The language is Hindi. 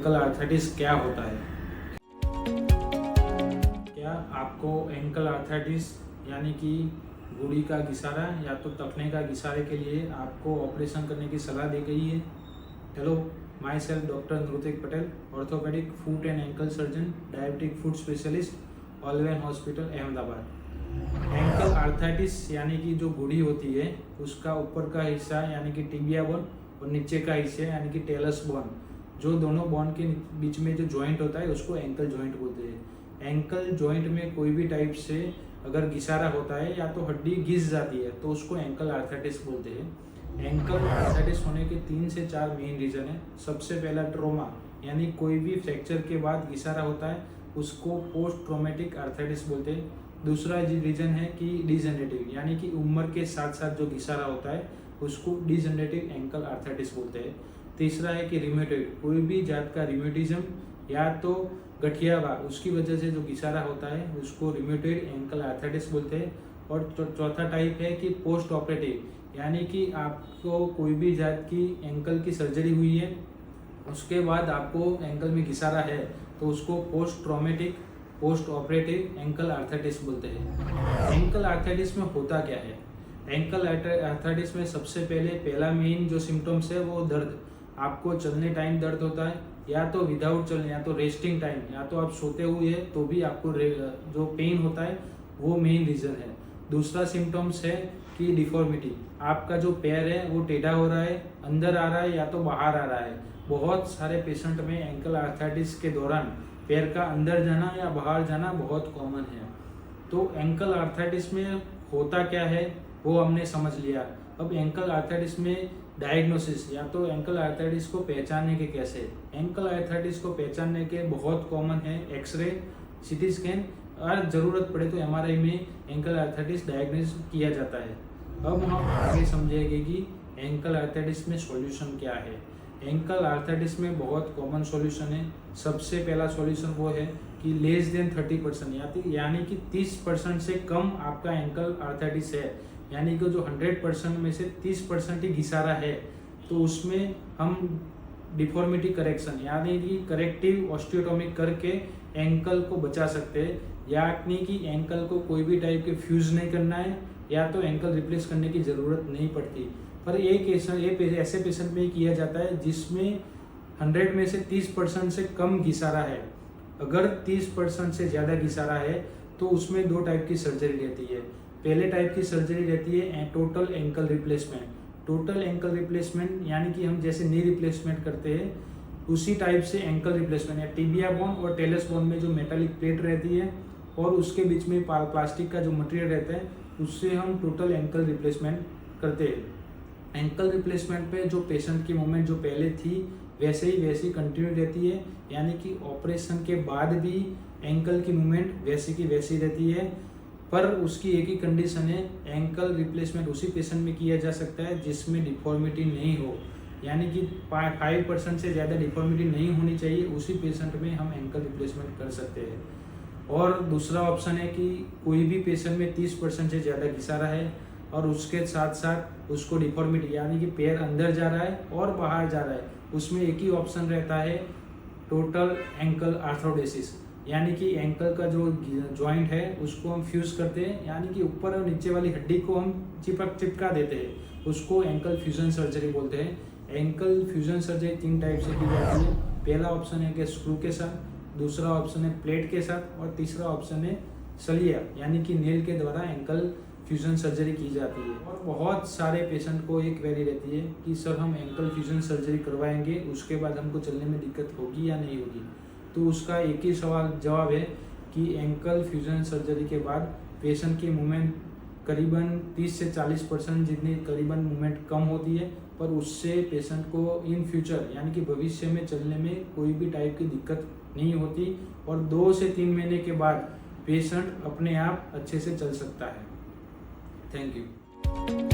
एंकल आर्थराइटिस क्या होता है। क्या आपको एंकल आर्थराइटिस यानी कि घुड़ी का घिसारा या तो टखने का घिसारे के लिए आपको ऑपरेशन करने की सलाह दी गई है। Hello, myself doctor Nritik Patel, orthopaedic foot and ankle surgeon, diabetic foot specialist, ऑलवेन हॉस्पिटल, अहमदाबाद। एंकल आर्थराइटिस यानी कि जो घुड़ी होती है उसका ऊपर का हिस्सा यानी कि टिबिया बोन और नीचे का हिस्सा यानी कि टेलस बोन, जो दोनों बोन के बीच में जो जॉइंट होता है उसको एंकल जॉइंट बोलते हैं। एंकल जॉइंट में कोई भी टाइप से अगर घिसारा होता है या तो हड्डी घिस जाती है तो उसको एंकल आर्थराइटिस बोलते हैं। एंकल आर्थराइटिस होने के 3 से 4 मेन रीजन है। सबसे पहला ट्रोमा, यानी कोई भी फ्रैक्चर के बाद घिसारा होता है उसको पोस्ट ट्रोमेटिक आर्थराइटिस बोलते हैं। दूसरा रीजन है कि डिजनरेटिव, यानी कि उम्र के साथ साथ जो घिसारा होता है उसको डिजनरेटिव एंकल आर्थराइटिस बोलते हैं। तीसरा है कि रिमेटॉइड, कोई भी जात का रिमेटिज्म या तो गठियावा उसकी वजह से जो घिसारा होता है उसको रिमेटॉइड एंकल आर्थराइटिस बोलते हैं। और चौथा टाइप है कि पोस्ट ऑपरेटिव, यानी कि आपको कोई भी जात की एंकल की सर्जरी हुई है उसके बाद आपको एंकल में घिसारा है तो उसको post traumatic post operative ankle arthritis बोलते हैं। एंकल आर्थराइटिस में होता क्या है? एंकल आर्थराइटिस में सबसे पहला मेन जो सिम्टम्स है वो दर्द। आपको चलने टाइम दर्द होता है, या तो विदाउट चलने या तो रेस्टिंग टाइम, या तो आप सोते हुए तो भी आपको जो पेन होता है वो मेन रीजन है। दूसरा सिम्टम्स है कि डिफॉर्मिटी, आपका जो पैर है वो टेढ़ा हो रहा है, अंदर आ रहा है या तो बाहर आ रहा है। बहुत सारे पेशेंट में एंकल आर्थराइटिस के दौरान पैर का अंदर जाना या बाहर जाना बहुत कॉमन है। तो एंकल आर्थराइटिस में होता क्या है वो हमने समझ लिया। अब एंकल आर्थराइटिस में डायग्नोसिस या तो एंकल आर्थराइटिस को पहचानने के कैसे। एंकल आर्थराइटिस को पहचानने के बहुत कॉमन है एक्सरे, सीटी स्कैन और ज़रूरत पड़े तो एमआरआई में एंकल आर्थराइटिस डायग्नोस किया जाता है। अब हम आगे समझेंगे कि एंकल आर्थराइटिस में सॉल्यूशन क्या है। एंकल आर्थराइटिस में बहुत कॉमन सॉल्यूशन है। सबसे पहला सॉल्यूशन वो है कि लेस देन 30%, यानी कि 30% से कम आपका एंकल आर्थराइटिस है, यानी कि जो 100% में से 30% ही घिसारा है, तो उसमें हम डिफॉर्मिटी करेक्शन यानी कि करेक्टिव ऑस्टियोटॉमी करके एंकल को बचा सकते हैं। यानी कि एंकल को कोई भी टाइप के फ्यूज नहीं करना है या तो एंकल रिप्लेस करने की ज़रूरत नहीं पड़ती। पर एक ऐसे पेशेंट में किया जाता है जिसमें 100 में से 30% से कम घिसारा है। अगर 30% से ज़्यादा घिसारा है तो उसमें 2 टाइप की सर्जरी रहती है। पहले टाइप की सर्जरी रहती है total ankle replacement. Total ankle replacement यानी कि हम जैसे नी रिप्लेसमेंट करते हैं उसी टाइप से एंकल रिप्लेसमेंट, या टिबिया बोन और टेलस बोन में जो मेटालिक प्लेट रहती है और उसके बीच में प्लास्टिक का जो मटेरियल रहता है उससे हम टोटल एंकल रिप्लेसमेंट करते हैं। एंकल रिप्लेसमेंट पे जो पेशेंट की मूवमेंट जो पहले थी वैसी कंटिन्यू रहती है, यानी कि ऑपरेशन के बाद भी एंकल की मूवमेंट वैसी की वैसी रहती है। पर उसकी एक ही कंडीशन है, एंकल रिप्लेसमेंट उसी पेशेंट में किया जा सकता है जिसमें डिफॉर्मिटी नहीं हो, यानी कि 5% से ज़्यादा डिफॉर्मिटी नहीं होनी चाहिए, उसी पेशेंट में हम एंकल रिप्लेसमेंट कर सकते हैं। और दूसरा ऑप्शन है कि कोई भी पेशेंट में 30% से ज़्यादा घिसारा है और उसके साथ साथ उसको डिफॉर्मिटी यानी कि पैर अंदर जा रहा है और बाहर जा रहा है, उसमें एक ही ऑप्शन रहता है टोटल एंकल आर्थरोडेसिस, यानी कि एंकल का जो जॉइंट है उसको हम फ्यूज करते हैं, यानी कि ऊपर और नीचे वाली हड्डी को हम चिपका देते हैं, उसको एंकल फ्यूजन सर्जरी बोलते हैं। एंकल फ्यूजन सर्जरी 3 टाइप से की जाती है। पहला ऑप्शन है कि स्क्रू के साथ, दूसरा ऑप्शन है प्लेट के साथ और तीसरा ऑप्शन है सलिया यानी कि नेल के द्वारा एंकल फ्यूजन सर्जरी की जाती है। और बहुत सारे पेशेंट को एक क्वेरी रहती है कि सर हम एंकल फ्यूजन सर्जरी करवाएंगे उसके बाद हमको चलने में दिक्कत होगी या नहीं होगी। तो उसका एक ही जवाब है कि एंकल फ्यूजन सर्जरी के बाद पेशेंट की मूवमेंट करीबन 30 से 40% जितनी करीबन मूवमेंट कम होती है, पर उससे पेशेंट को इन फ्यूचर यानी कि भविष्य में चलने में कोई भी टाइप की दिक्कत नहीं होती और 2 से 3 महीने के बाद पेशेंट अपने आप अच्छे से चल सकता है। Thank you.